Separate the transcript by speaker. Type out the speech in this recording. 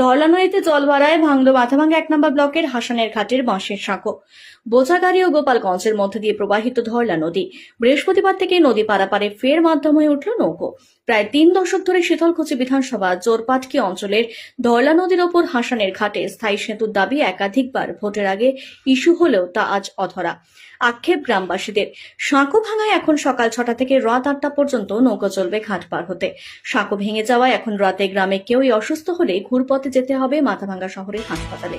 Speaker 1: ধরলা নদীতে জল বাড়ায় ভাঙল মাথাভাঙ্গা 1 নম্বর ব্লকের হাসানের ঘাটের বাঁশের সাঁকো। বোঝাগাড়ি ও গোপালগঞ্জের মধ্যে দিয়ে প্রবাহিত ধরলা নদী বৃহস্পতিবার থেকে নদী পারাপারে ফের মাধ্যম হয়ে উঠল নৌকো। প্রায় 3 দশক ধরে শীতলকুচি বিধানসভা জোরপাটকি অঞ্চলের ধরলা নদীর ওপর হাসানের ঘাটে স্থায়ী সেতুর দাবি একাধিকবার ভোটের আগে ইস্যু হলেও তা আজ অধরা। আক্ষেপ গ্রামবাসীদের। সাঁকো ভাঙায় এখন সকাল 6টা থেকে রাত 8টা পর্যন্ত নৌকো চলবে ঘাট পার হতে। সাঁকো ভেঙে যাওয়ায় এখন রাতে গ্রামে কেউই অসুস্থ হলে ঘুরপথে যেতে হবে মাথাভাঙ্গা শহরের হাসপাতালে।